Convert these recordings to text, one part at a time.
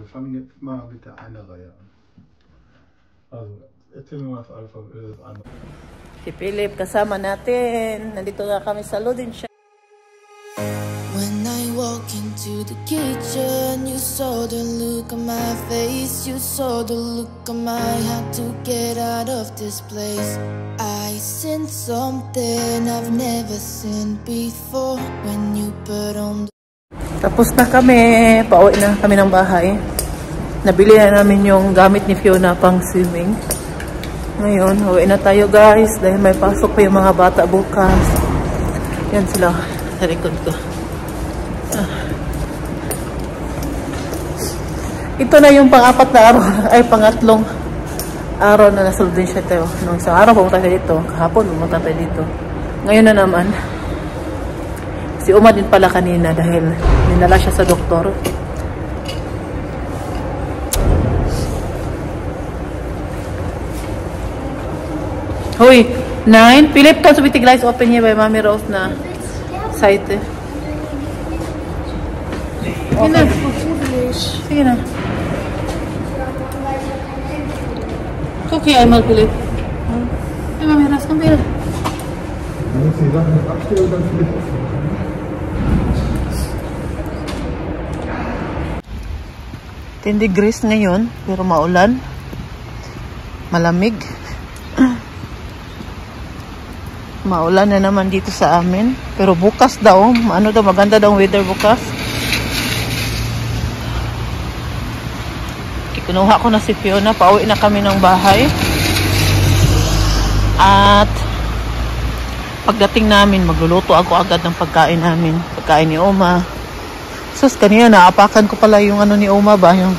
wir fangen jetzt mal mit der einen Reihe an. Also, erzähl mir mal das andere. Si Philip kasama natin. Nandito nga kami sa Loading Shop. When I walk into the kitchen, you saw the look on my face. You saw the look on my had to get out of this place. I seen something I've never seen before when you put on the... Tapos na kami. Pauwi na kami ng bahay. Nabili na namin yung gamit ni Fiona pang swimming. Ngayon, uwi na tayo guys. Dahil may pasok pa yung mga bata bukas. Yan sila sa likod ko. Ito na yung pang-apat na araw. Ay, pangatlong araw na nasunod din siya tayo. Nung isang araw pumunta tayo dito. Kahapon pumunta tayo dito. Ngayon na naman. Si Uma din pala kanina dahil ninala siya sa doktor. Hoy, 9. Philip, kan so bitig lights open here by Mami Rose na site. Sige na. Sige na. Okay, einmal Philip. Hey, Mami Rose, komm wieder. Tindi degrees ngayon, pero maulan. Malamig. Maulan na naman dito sa amin. Pero bukas daw, ano daw, maganda daw ang weather bukas. Kinuha ko na si Fiona, pauwi na kami ng bahay. At pagdating namin, magluluto ako agad ng pagkain namin. Pagkain ni Oma. Sus, kanina naapakan ko pala yung ano ni Oma ba, yung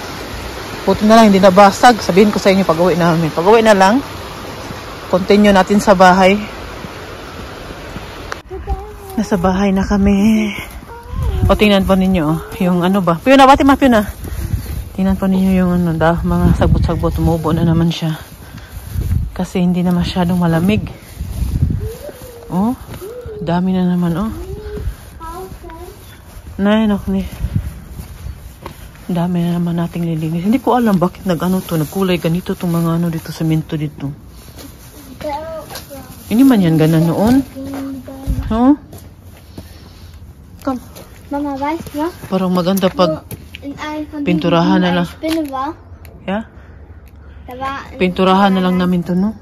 puti na lang, hindi nabasag. Sabihin ko sa inyo pag-uwi namin. Pag-uwi na lang, continue natin sa bahay. Nasa bahay na kami. O, tingnan po ninyo, yung ano ba. Fiona, bati ma, Fiona. Tingnan po ninyo yung ano, mga sagbot-sagbot. Tumubo na naman siya. Kasi hindi na masyadong malamig. Oh, dami na naman, oh. Okay. Dami na naman nating lilinis. Hindi ko alam bakit nag-ano to, nagkulay ganito itong mga ano dito, semento dito. Hindi man yan gana noon. Huh? Kom, Mama, weißt du was? Parang maganda pag In einem von pinturahan na lang. Spinne war, Yeah? da war Pinturahan na lang namin to, no?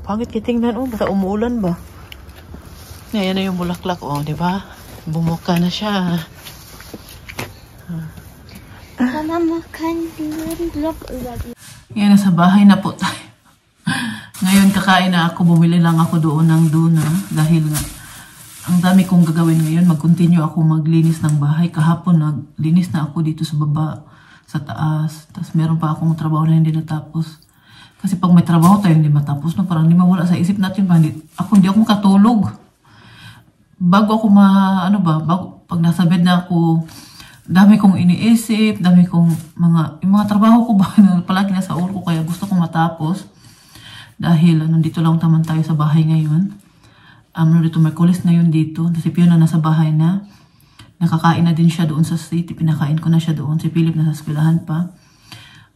Pangit kitingnan, oh. Basta umuulan ba? Yan na yung bulaklak, oh, di ba? Bumuka na siya. Mama kann diesen Block übergeben. Yan, nasa bahay na po tayo. Ngayon kakain na ako. Bumili lang ako doon ng duna. Dahil nga, ang dami kong gagawin ngayon. Mag-continue ako maglinis ng bahay. Kahapon naglinis na ako dito sa baba, sa taas. Tapos meron pa akong trabaho na hindi natapos. Kasi pag may trabaho tayo hindi matapos, no? Parang hindi mawala sa isip natin. Hindi ako makatulog. Bago ako pag nasa bed na ako, dami kong iniisip, dami kong yung mga trabaho ko ba na palagi nasa ulo ko, kaya gusto kong matapos. Dahil nandito lang naman tayo sa bahay ngayon. Dito may kulis ngayon dito. Si Fiona nasa bahay na. Nakakain na din siya doon sa city. Pinakain ko na siya doon. Si Philip nasa eskwelahan pa.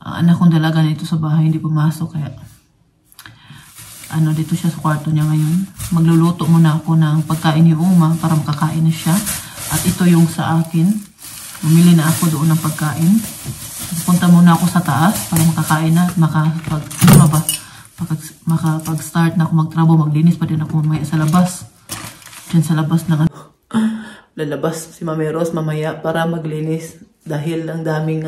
Anak kong dalaga na ito sa bahay, hindi pumasok, kaya dito siya sa kwarto niya ngayon. Magluluto muna ako ng pagkain ni Uma para makakain na siya. At ito yung sa akin. Bumili na ako doon ng pagkain. Punta muna ako sa taas para makakain na at makapag-start na ako magtrabaho. Maglinis pa din ako mamaya sa labas. Diyan sa labas na lalabas si Mami Rose mamaya para maglinis. Dahil ang daming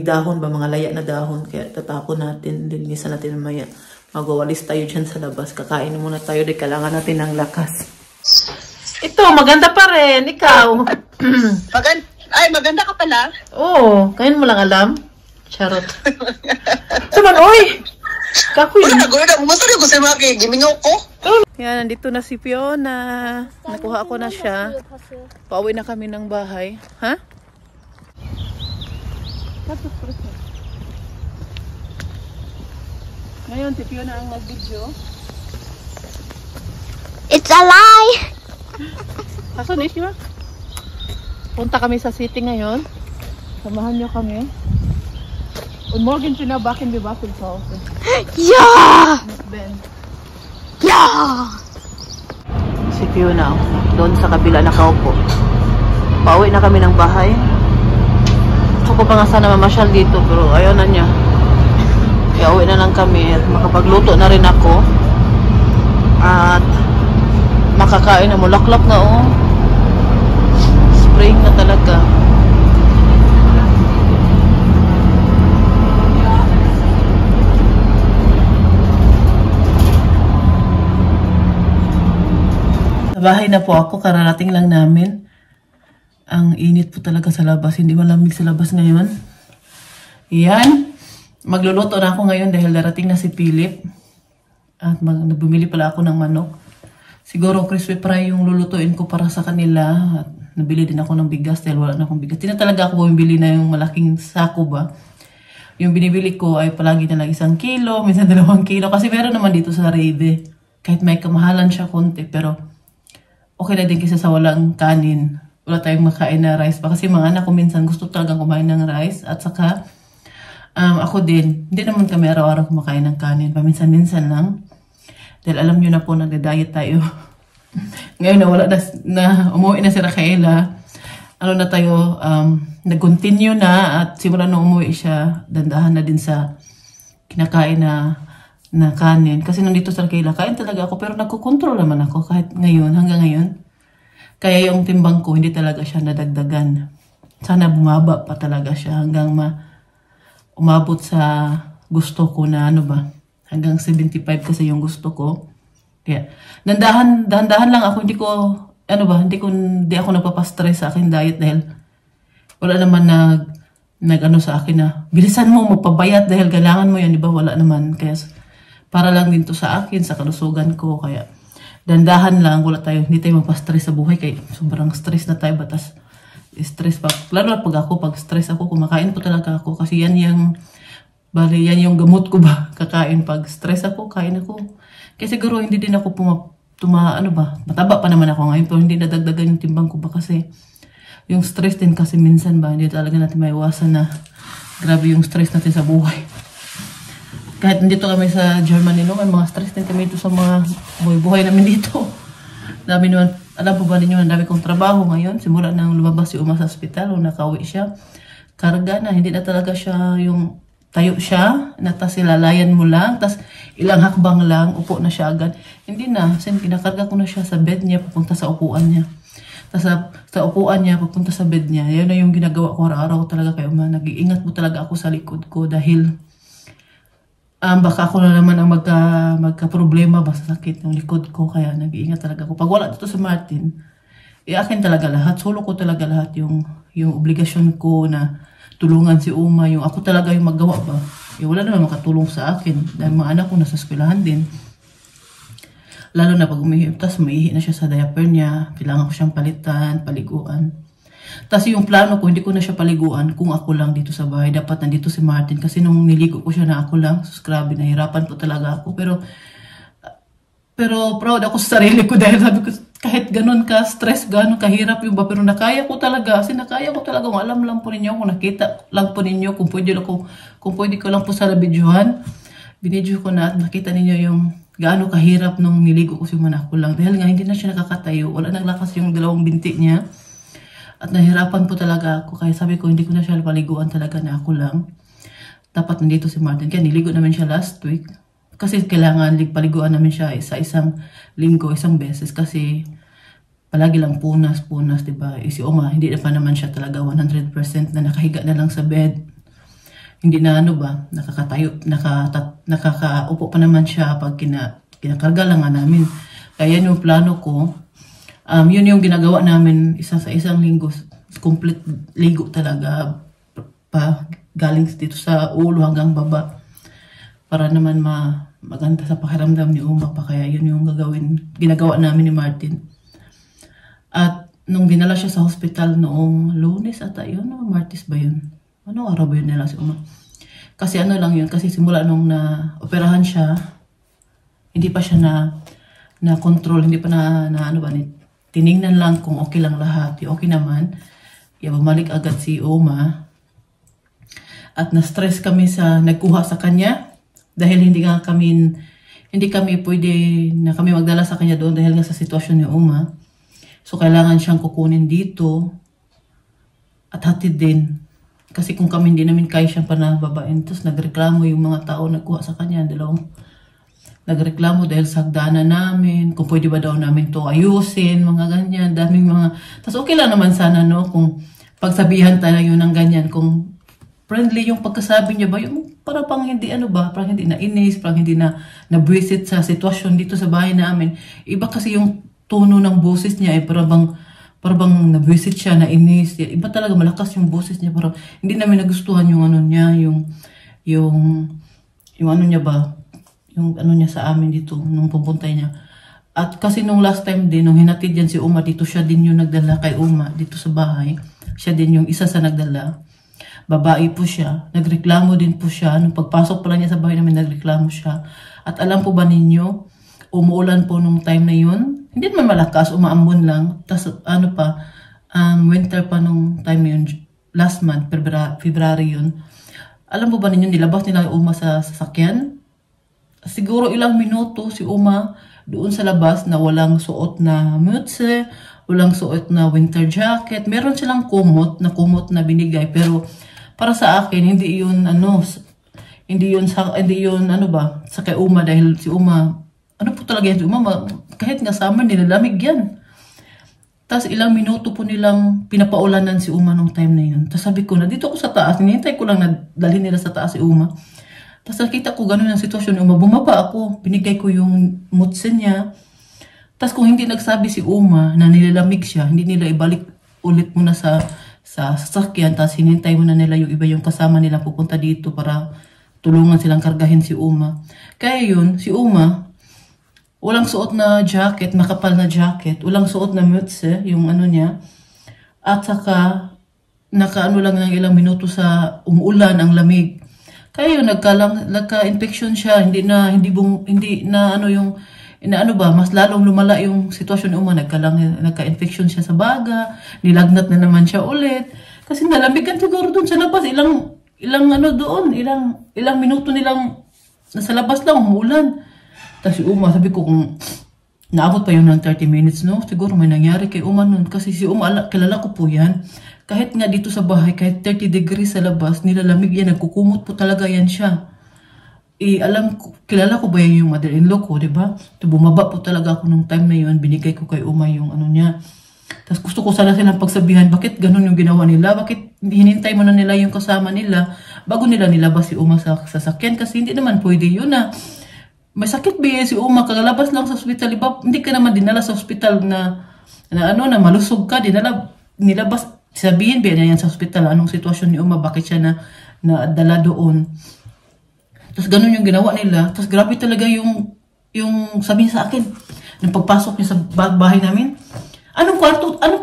dahon ba, mga laya na dahon. Kaya tatapon natin, linisan natin mamaya. Magwawalis tayo dyan sa labas. Kakain muna tayo. Di kailangan natin ng lakas. Ito, maganda pa rin. Ikaw. Maganda ka pala. Oo, kain mo lang alam. Charot. Saman, oy! Kakoy. Wala, gusto rin ko sa mga gimingaw ko. Yan, nandito na si Fiona. Nakuha ko na siya. Pauwi na kami ng bahay. Ha? Ngayon, si Fiona ang mag-video. It's a lie! Kaso, Nish, di ba? Punta kami sa city ngayon. Samahan niyo kami. Und morgen backen wir Waffeln zu Hause. Ja! Mit Ben. Ja! Si Fiona, doon sa kabila nakaupo. Pauwi na kami ng bahay. Gusto ko pa nga sana mamasyal dito, pero ayaw na niya. Kaya uwi na lang kami at makapagluto na rin ako. At makakain na mulaklak na oh. Spring na talaga. Sa bahay na po ako, kararating lang namin. Ang init po talaga sa labas, hindi malamig sa labas ngayon. Yan. Magluluto na ako ngayon dahil darating na si Philip. At bumili pala ako ng manok. Siguro crispy fry yung lulutuin ko para sa kanila. At nabili din ako ng bigas dahil wala na akong bigas. Hindi talaga ako bumibili na yung malaking sako ba. Yung binibili ko ay palagi na lang 1 kilo, minsan 2 kilo. Kasi meron naman dito sa Rede. Kahit may kamahalan siya konti, pero okay na din kasi sa walang kanin. Wala tayong makain na rice pa. Kasi mga anak ko minsan gusto talagang kumain ng rice. At saka, ako din, hindi naman kami araw-araw kumakain ng kanin. Paminsan-minsan lang. Dahil alam nyo na po, nagda-diet tayo. Ngayon na wala na umuwi na si Raquela. Ano na tayo, nag-continue na at simula nung umuwi siya, dandahan na din sa kinakain na kanin. Kasi nandito sa Raquela, kain talaga ako. Pero nagkukontrol naman ako kahit ngayon, hanggang ngayon. Kaya yung timbang ko, hindi talaga siya nadagdagan. Sana bumaba pa talaga siya hanggang umabot sa gusto ko na ano ba. Hanggang 75 kasi yung gusto ko. Kaya, dahan-dahan lang ako. Hindi ako napapastress sa aking diet dahil wala naman nag-ano sa akin na bilisan mo, magpabayat dahil kailangan mo yan, di ba? Wala naman. Kaya, para lang din to sa akin, sa kalusugan ko. Kaya, dandahan lang, hindi tayo mapastress sa buhay kaya sobrang stress na tayo batas stress pa. Lalo na pag stress ako, kumakain po talaga ako kasi yan yung gamot ko ba, kakain pag stress ako, kain ako. Kaya siguro hindi din ako mataba pa naman ako ngayon pero hindi nadagdagan yung timbang ko ba kasi yung stress din kasi minsan ba, hindi talaga natin maiwasan na grabe yung stress natin sa buhay. Kahit nandito kami sa Germany, no, may mga stress din kami dito sa mga buhay namin dito. Dami naman, alam po ba ninyo, ang dami kong trabaho ngayon. Simula nang lumabas si Uma sa ospital, o nakauwi siya, karga na, hindi na talaga siya yung tayo siya, na tas ilalayan mo lang, tas ilang hakbang lang, upo na siya agad. Hindi na, kasi kinakarga ko na siya sa bed niya, papunta sa upuan niya. Tas sa upuan niya, papunta sa bed niya. Yan na yung ginagawa ko araw-araw talaga kay Uma. Nag-iingat mo talaga ako sa likod ko dahil baka ako na naman ang magka-problema ba sa sakit ng likod ko. Kaya nag-iingat talaga ako. Pag wala dito sa Martin, akin talaga lahat. Solo ko talaga lahat yung obligasyon ko na tulungan si Uma. Yung ako talaga yung maggawa ba. Wala naman makatulong sa akin. Dahil mga anak ko nasa eskwelahan din. Lalo na pag umihi, tas maihi na siya sa diaper niya. Kailangan ko siyang palitan, paliguan. Tas yung plano ko, hindi ko na siya paliguan kung ako lang dito sa bahay. Dapat nandito si Martin. Kasi nung niligo ko siya na ako lang, grabe, nahirapan po talaga ako. Pero proud ako sa sarili ko dahil sabi ko, kahit ganun ka stress, ganun kahirap yung ba, pero nakaya ko talaga. Kasi nakaya ko talaga, kung alam lang po ninyo, kung nakita lang po ninyo, kung pwede ko lang po sa videohan, binidyo ko na at nakita ninyo yung gaano kahirap nung niligo ko si Mana ko lang. Dahil nga hindi na siya nakakatayo, wala naglakas yung dalawang binti niya. At nahirapan po talaga ako. Kaya sabi ko, hindi ko na siya paliguan talaga na ako lang. Dapat nandito si Martin. Kaya niligo namin siya last week. Kasi kailangan paliguan namin siya sa isang linggo, isang beses. Kasi palagi lang punas, diba? Si Oma, hindi na pa naman siya talaga 100% na nakahiga na lang sa bed. Hindi na nakakatayo, nakakaupo pa naman siya pag kinakarga lang nga namin. Kaya yan yung plano ko. Yun yung ginagawa namin sa isang linggo. Complete ligo talaga. Galing dito sa ulo hanggang baba. Para naman maganda sa pakiramdam ni Uma pa. Kaya yun yung ginagawa namin ni Martin. At nung dinala siya sa hospital noong Lunes ata yun, Martes ba yun? Ano araw ba yun nila si Uma? Kasi ano lang yun, kasi simula nung na-operahan siya, hindi pa siya na-control, hindi pa tinignan lang kung okay lang lahat. Okay naman, bumalik agad si Uma. at na-stress kami sa nagkuha sa kanya dahil hindi kami pwede na kami magdala sa kanya doon dahil nga sa sitwasyon ni Uma. So kailangan siyang kukunin dito at hatid din. Kasi kung kami hindi namin kaya siyang panababain, tapos nagreklamo yung mga tao nagkuha sa kanya, nagreklamo dahil sa hagdanan namin, kung pwede ba daw namin to ayusin, mga ganyan, daming mga, tapos okay lang naman sana, no, kung pagsabihan tayo ng ganyan, kung friendly yung pagkasabi niya ba, yung para pang hindi parang hindi na inis, parang hindi na nabwisit sa sitwasyon dito sa bahay namin. Iba kasi yung tono ng boses niya, parang nabwisit siya, na inis. Iba talaga, malakas yung boses niya, parang hindi namin nagustuhan yung ano niya, yung ano niya ba, yung ano niya sa amin dito, nung pupuntay niya. At kasi nung last time din, nung hinatid yan si Uma dito, siya din yung nagdala kay Uma dito sa bahay. Siya din yung isa sa nagdala. Babae po siya. Nagreklamo din po siya. Nung pagpasok pa lang niya sa bahay namin, nagreklamo siya. At alam po ba ninyo, umuulan po nung time na yun. Hindi naman malakas, umaambon lang. Tapos winter pa nung time na yun, last month, February yun. Alam po ba ninyo, nilabas nila yung Uma sa sasakyan? Siguro ilang minuto si Uma doon sa labas na walang suot na mutse, walang suot na winter jacket. Meron silang kumot na binigay, pero para sa akin hindi yun sa kay Uma, dahil si Uma po talaga yan si Uma, kahit nga summer nilalamig yan. Tapos ilang minuto po nilang pinapaulanan si Uma nung time na yun. Tapos sabi ko, nandito ako sa taas, hinihintay ko lang na dalhin nila sa taas si Uma. Tapos nakita ko gano'n ang sitwasyon ni Uma, bumaba ako, binigay ko yung mutse niya. Tapos kung hindi nagsabi si Uma na nilalamig siya, hindi nila ibalik ulit muna sa sasakyan, tapos hinintay muna nila yung iba yung kasama nila pupunta dito para tulungan silang kargahin si Uma. Kaya yun, si Uma, walang suot na jacket, makapal na jacket, walang suot na mutse, yung ano niya, at saka nakaano lang ng ilang minuto sa umuulan, ang lamig. Kaya yun, nagka-infection siya, mas lalong lumala yung sitwasyon ni Uma, nagka-infection siya sa baga, nilagnat na naman siya ulit. Kasi nalamigan siguro doon sa labas, ilang minuto nilang nasa labas lang, umuulan. Tapos si Uma, sabi ko kung naabot pa yun ng 30 minutes, no? Siguro may nangyari kay Uma nun. Kasi si Uma, kilala ko po yan. Kahit nga dito sa bahay, kahit 30 degrees sa labas, nilalamig yan, nagkukumot po talaga yan siya. Kilala ko ba yan yung mother-in-law ko, diba? Bumaba po talaga ako nung time na yun, binigay ko kay Uma yung ano niya. Tapos gusto ko sana silang pagsabihan, bakit ganun yung ginawa nila? Bakit hinintay mo na nila yung kasama nila bago nila nilabas si Uma sa sasakyan? Kasi hindi naman pwede yun na may sakit ba si Uma, kagalabas lang sa hospital, diba? Hindi ka naman dinala sa hospital na malusog ka, nilabas, sabihin ba na yan sa hospital, anong sitwasyon ni Uma, bakit siya na-dala doon. Tapos ganun yung ginawa nila. Tapos grabe talaga yung sabihin sa akin, nung pagpasok niya sa bahay namin, anong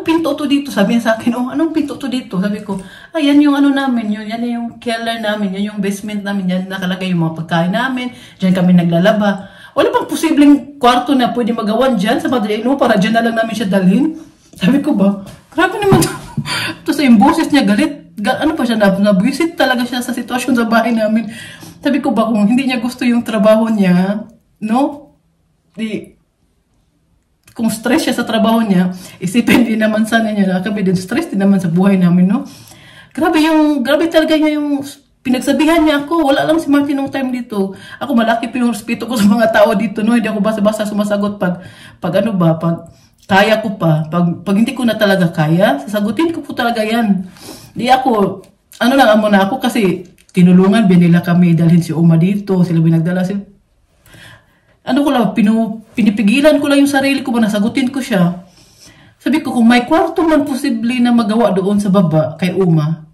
pinto to dito? Sabi niya sa akin, anong pinto to dito? Sabi ko, yan yung ano namin, yan yung keller namin, yan yung basement namin, yan nakalagay yung mga pagkain namin, dyan kami naglalaba. Wala bang posibleng kwarto na pwede magawan dyan sa mother-in-law para dyan na lang namin siya dalhin? Sabi ko ba, grabe naman to. Tapos yung boses niya galit, nabwisit talaga siya sa sitwasyon sa bahay namin. Sabi ko ba, kung hindi niya gusto yung trabaho niya, no? Kung stress siya sa trabaho niya, isipin din naman sana niya na kami din stress din naman sa buhay namin, no? Grabe talaga niya yung pinagsabihan niya ako. Wala lang si Martin nung time dito. Ako malaki pa yung respeto ko sa mga tao dito, no? Hindi ako basta-basta sumasagot pag kaya ko pa. Pag hindi ko na talaga kaya, sasagutin ko po talaga yan. Di ako, muna ako kasi tinulungan, binila kami, dalhin si Uma dito, sila binagdala sila. Pinipigilan ko lang yung sarili ko, nasagutin ko siya. Sabi ko, kung may kwarto man posible na magawa doon sa baba kay Uma,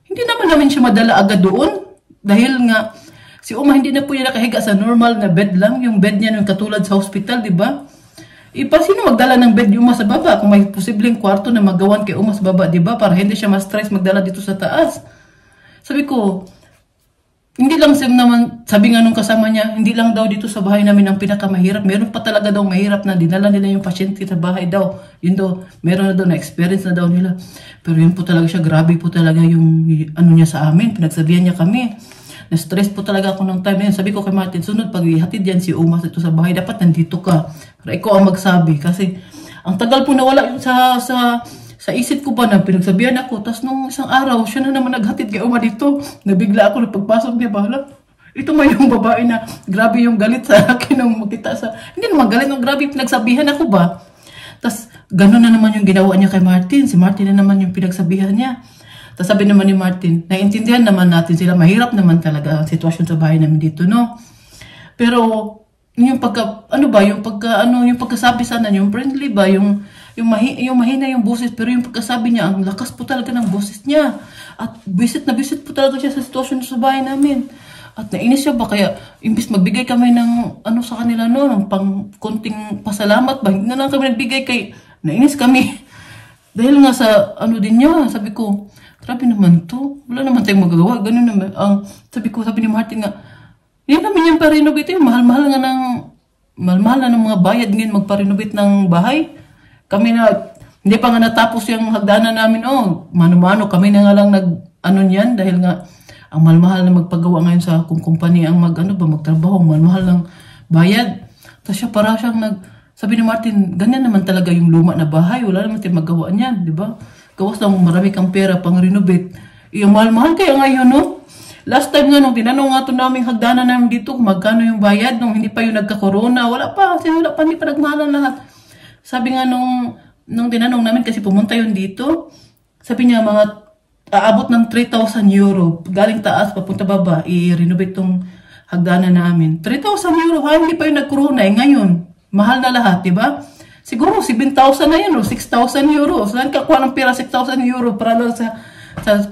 hindi namin siya madala agad doon. Dahil nga, si Uma hindi na po niya nakahiga sa normal na bed lang, yung bed niya yung katulad sa hospital, di ba? Sino magdala ng bed yung Uma sa baba kung may posibleng kwarto na magawan kay Uma sa baba, di ba? Para hindi siya ma-stress magdala dito sa taas. Sabi ko, Hindi lang naman, sabi nga nung kasama niya, hindi lang daw dito sa bahay namin ang pinakamahirap. Meron pa talaga daw mahirap na dinala nila yung pasyente sa bahay daw. Yun daw, meron na daw na experience na daw nila. Pero yun po talaga siya, grabe po talaga yung ano niya sa amin. Pinagsabihan niya kami. Na-stress po talaga ako ng time na yun. Sabi ko kay Martin, sunod pag ihatid yan si Uma dito sa bahay, dapat nandito ka. Pero ikaw ang magsabi. Kasi ang tagal po nawala yun sa isip ko ba na pinagsabihan ako. Tapos nung isang araw, siya na naman naghatid kay Uma dito. Nabigla ako na pagpasok niya. Bahala. Ito man yung babae na grabe yung galit sa akin nung makita sa... Hindi naman galit, nung grabe pinagsabihan ako ba. Tapos gano'n na naman yung ginawa niya kay Martin. Si Martin na naman yung pinagsabihan niya. Tapos sabi naman ni Martin, naiintindihan naman natin sila. Mahirap naman talaga ang sitwasyon sa bahay namin dito, no? Pero yung yung pagkasabi sana, yung friendly ba, yung mahina yung boses, pero yung pagkasabi niya, ang lakas po talaga ng boses niya. At bisit po talaga siya sa sitwasyon sa bahay namin. At nainis siya ba, kaya imbis magbigay kami ng sa kanila ng pang konting pasalamat ba, hindi na lang kami nagbigay, kay nainis kami. Dahil nga sa din niya, sabi ko, grabe naman to, wala naman tayong magagawa, ganun naman. Sabi ni Martin nga, hindi namin yung pa-renovate, yung mahal-mahal na ng mga bayad ngayon magpa-renovate ng bahay. Kami na, hindi pa nga natapos yung hagdanan namin, mano-mano, kami na nga lang niyan, dahil nga, ang mahal-mahal na magpagawa ngayon sa kung kumpanya ang magtrabaho, mahal-mahal ng bayad. Tapos siya sabi ni Martin, ganyan naman talaga yung luma na bahay, wala naman tayong magawa niyan, di ba? Gawas lang marami kang pera pang renovate. Yung mahal-mahal kaya ngayon, no? Last time nga, nung tinanong nga ito namin hagdanan namin dito, kung magkano yung bayad, nung hindi pa yung nagka-corona, hindi pa nagmahalan lahat. Sabi nga nung tinanong namin, kasi pumunta yun dito, sabi niya, aabot ng 3,000 euro. Galing taas, papunta baba, i-renovate tong hagdanan namin. 3,000 euro, hindi pa yung nag-corona. Ngayon, mahal na lahat, di ba? Siguro, 7,000 na yun, 6,000 euro. Saan ka kuha ng pera 6,000 euro para lang sa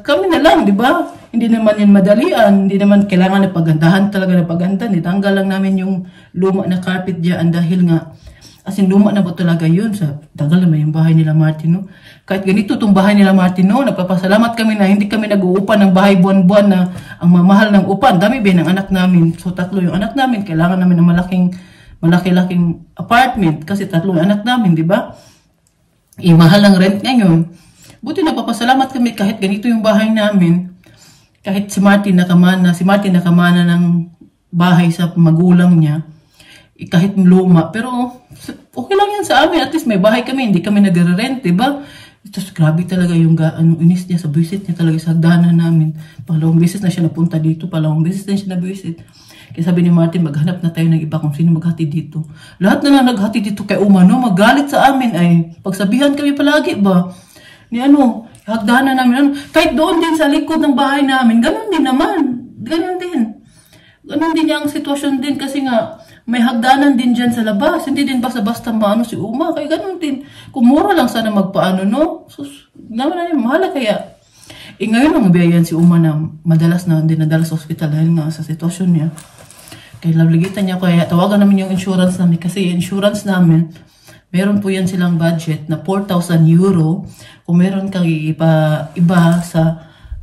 kami na lang, di ba? Hindi naman yan madalian, hindi naman kailangan na pagandahan talaga na paganda. Nitanggal lang namin yung luma na carpet dyan dahil nga, as in luma na ba talaga yun? Sa tagal naman yung bahay nila Martin, no? Kahit ganito itong bahay nila Martin, no? Nagpapasalamat kami na hindi kami nag-uupan ng bahay buwan-buwan na ang mamahal ng upan. Dami ba ng anak namin? So 3 yung anak namin. Kailangan namin ng malaki-laking apartment kasi 3 yung anak namin, di ba? Mahal ng rent ngayon. Buti nagpapasalamat kami kahit ganito yung bahay namin. Kahit si Martin nakamana ng bahay sa magulang niya. Kahit luma. Pero okay lang yan sa amin. At least may bahay kami. Hindi kami nagre-rent, diba? Tapos grabe talaga yung inis niya sa visit niya talaga sa hagdanan namin. Pangalawang beses na siya napunta dito. Pangalawang beses na siya na-visit. Kaya sabi ni Martin, maghanap na tayo ng iba kung sino maghatid dito. Lahat na lang naghatid dito kay Uma, no? Magalit sa amin ay pagsabihan kami palagi ba? Ni hagdanan namin. Kahit doon din sa likod ng bahay namin, ganun din naman. Ganun din yung sitwasyon din kasi nga, may hagdanan din dyan sa labas. Hindi din basta-basta maano si Uma. Kaya ganun din. Kung mura lang sana magpaano, no? Sus, naman na yung mahala kaya. Ngayon ang biyayan si Uma na madalas na dinadala sa ospital dahil nga sa sitwasyon niya. Kaya labligitan niya kaya tawagan namin yung insurance namin kasi yung insurance namin, meron po yan silang budget na 4,000 euro. Kung meron kang iba sa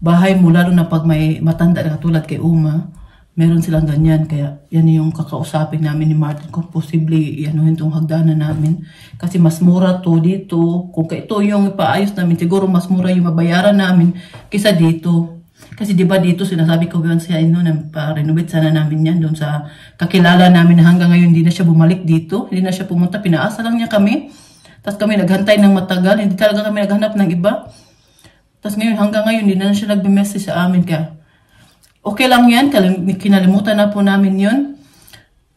bahay mo, lalo na pag may matanda na katulad kay Uma, meron silang ganyan. Kaya yan yung kakausapin namin ni Martin kung posible ianuhin itong hagdanan namin. Kasi mas mura to dito. Kung ito yung ipaayos namin, siguro mas mura yung mabayaran namin kaysa dito. Kasi diba dito sinasabi ko yun sa inyo na pa-renovate sana namin yan doon sa kakilala namin na hanggang ngayon hindi na siya bumalik dito. Hindi na siya pumunta. Pinaasa lang niya kami. Tapos kami naghantay ng matagal. Hindi talaga kami naghanap ng iba. Tapos ngayon hanggang ngayon hindi na siya nagbe-message sa amin. Kaya okay lang yan. Kinalimutan na po namin yun.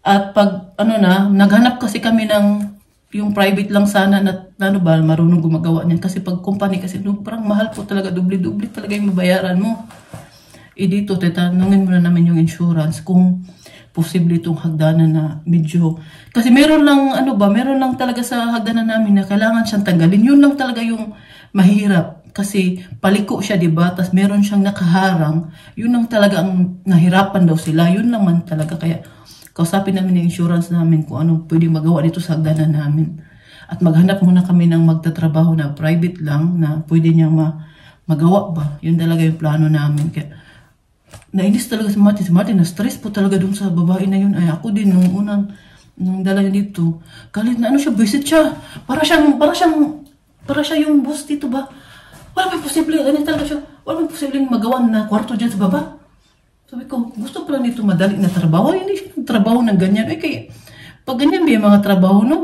At pag naghanap kasi kami ng yung private lang sana na marunong gumagawa niyan. Kasi pag company kasi parang mahal po talaga. Dubli-dubli talaga yung mabayaran mo. Dito, tatanungin mo na namin yung insurance kung posible itong hagdanan na medyo. Kasi meron lang talaga sa hagdanan namin na kailangan siyang tanggalin. Yun lang talaga yung mahirap. Kasi paliko siya, diba? Tapos meron siyang nakaharang. Yun lang talaga ang nahirapan daw sila. Yun lang man talaga. Kaya kausapin namin yung insurance namin kung anong pwedeng magawa dito sa hagdanan namin. At maghanap muna kami ng magtatrabaho na private lang na pwede niyang magawa ba. Yun talaga yung plano namin. Kaya nainis talaga si Martin. Si Martin, na-stress po talaga dun sa babae na yun. Ay, ako din, nung dala niya dito, galit na ano siya, visit siya. Para siya yung boss dito ba? Wala pa posible, ganyan talaga siya. Wala pa posibleng magawa na kwarto dyan sa baba. Sabi ko, gusto pala nito madali na trabaho. Hindi siya trabaho ng ganyan. Eh, kaya, pag ganyan may mga trabaho, no,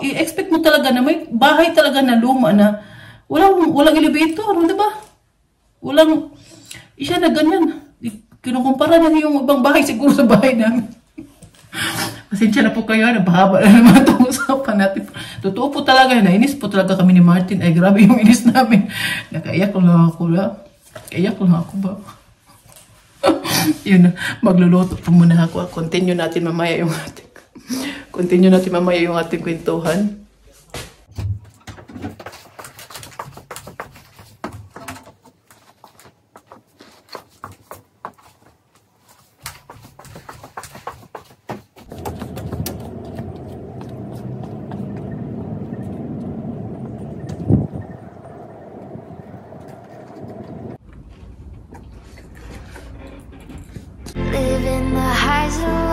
i-expect mo talaga na may bahay talaga na luma na walang elevator, diba? Siya na ganyan. Kinukumpara na yung ibang bahay siguro sa bahay namin. Pasensya na po kayo, napahaba na naman itong usapan natin. Totoo po talaga, nainis po talaga kami ni Martin. Ay, grabe yung inis namin. Nakaiyak lang ako ba? Yun, magluluto po muna ako. Continue natin mamaya yung ating kwentuhan. Living the highs and